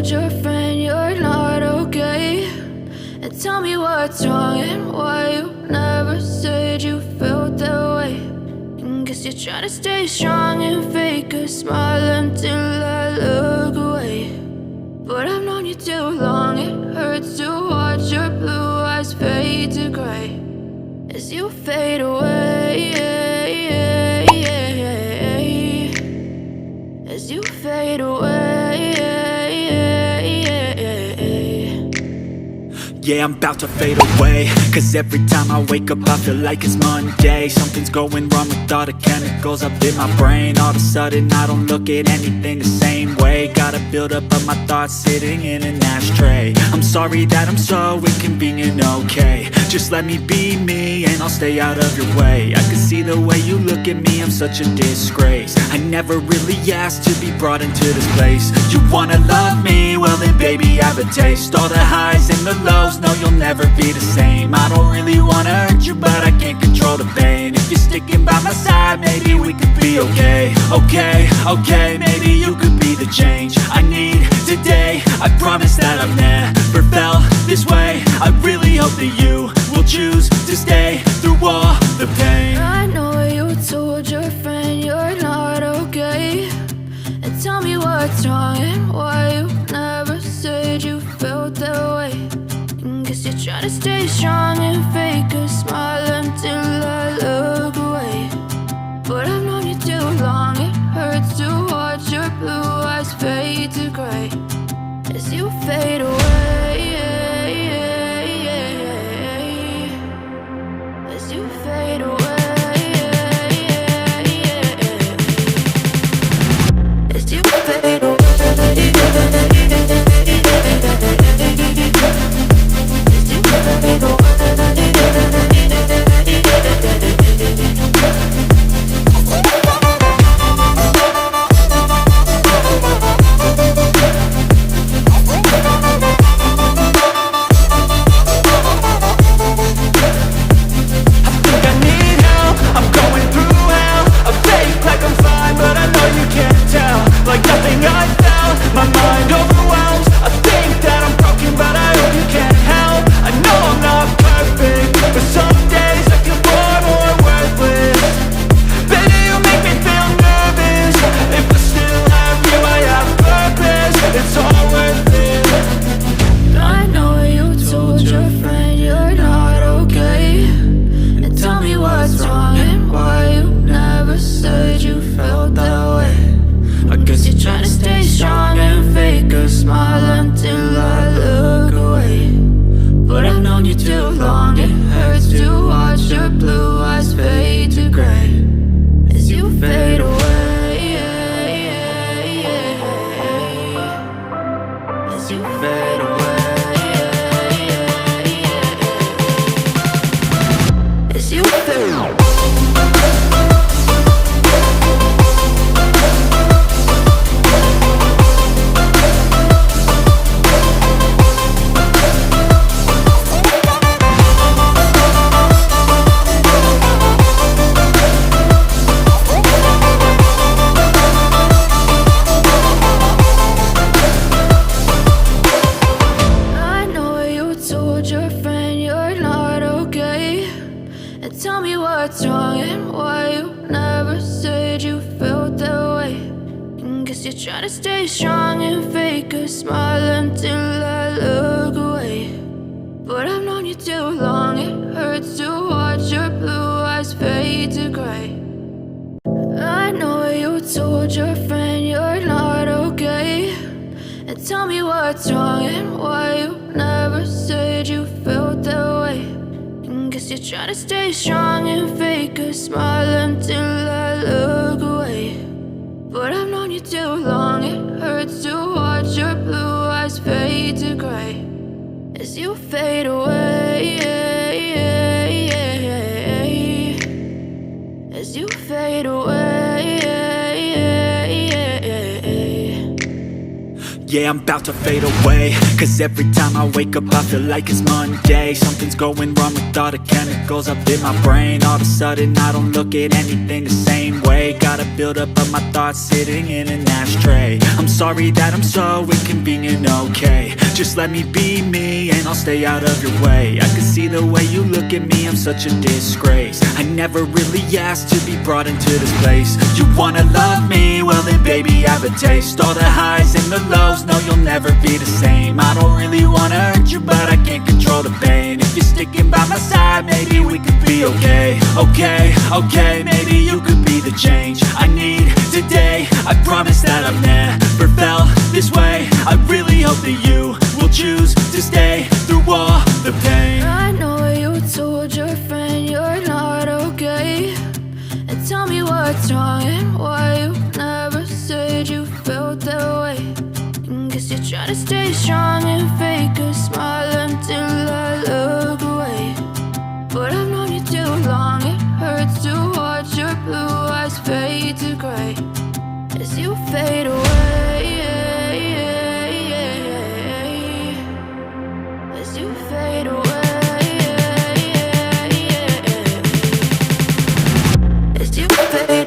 told your friend you're not okay? And tell me what's wrong and why you never said you felt that way. And guess you're trying to stay strong and fake a smile until I look away. But I've known you too long, it hurts to watch your blue eyes fade to gray as you fade away, as you fade away. Yeah, I'm about to fade away, cause every time I wake up I feel like it's Monday. Something's going wrong with all the chemicals up in my brain. All of a sudden I don't look at anything the same way. Got a buildup of my thoughts sitting in an ashtray. I'm sorry that I'm so inconvenient, okay? Just let me be me and I'll stay out of your way. I can see the way you look at me, I'm such a disgrace. I never really asked to be brought into this place. You wanna love me? Well then baby have a taste. All the highs and the lows, no you'll never be the same. I don't really wanna hurt you but I can't control the pain. If you're sticking by my side maybe we could be okay. Okay, maybe you could be the change I need today. I promise that I've never felt this way. I really hope that you will choose to stay through all the pain. I know you told your friend you're not okay. And tell me what's wrong and why you never said you felt that way. And guess you're trying to stay strong and fake a smile until I look away. But I've known you too long, it hurts to watch your blue eyes fade to gray as you fade away, as you fade away, as you fade away. Tell me what's wrong and why you never said you felt that way. And guess you're trying to stay strong and fake a smile until I look away. But I've known you too long, it hurts to watch your blue eyes fade to gray. I know you told your friend you're not okay. And tell me what's wrong and why you never said you felt that way. Guess you're trying to stay strong and fake a smile until I look away. But I've known you too long, it hurts to watch your blue eyes fade to gray as you fade away, as you fade away. Yeah, I'm about to fade away, cause every time I wake up I feel like it's Monday. Something's going wrong with all the chemicals up in my brain. All of a sudden I don't look at anything the same way. Gotta build up of my thoughts sitting in an ashtray. I'm sorry that I'm so inconvenient, okay. Just let me be me and I'll stay out of your way. I can see the way you look at me, I'm such a disgrace. I never really asked to be brought into this place. You wanna love me? Well then baby, have a taste. All the highs and the lows, no you'll never be the same. I don't really wanna hurt you, but I can't control the pain. If you're sticking by my side, maybe we could be okay. Okay, maybe you could be the change I need today. I promise that I've never felt this way. I really hope that you will choose to stay through all the pain. I know you told your friend you're not okay, and tell me what's wrong and why you never said you felt that way. Guess you're trying to stay strong and fake a smile until I look away. But I've known you too long, it hurts to watch your blue eyes fade to gray as you fade away. As you fade away. As you fade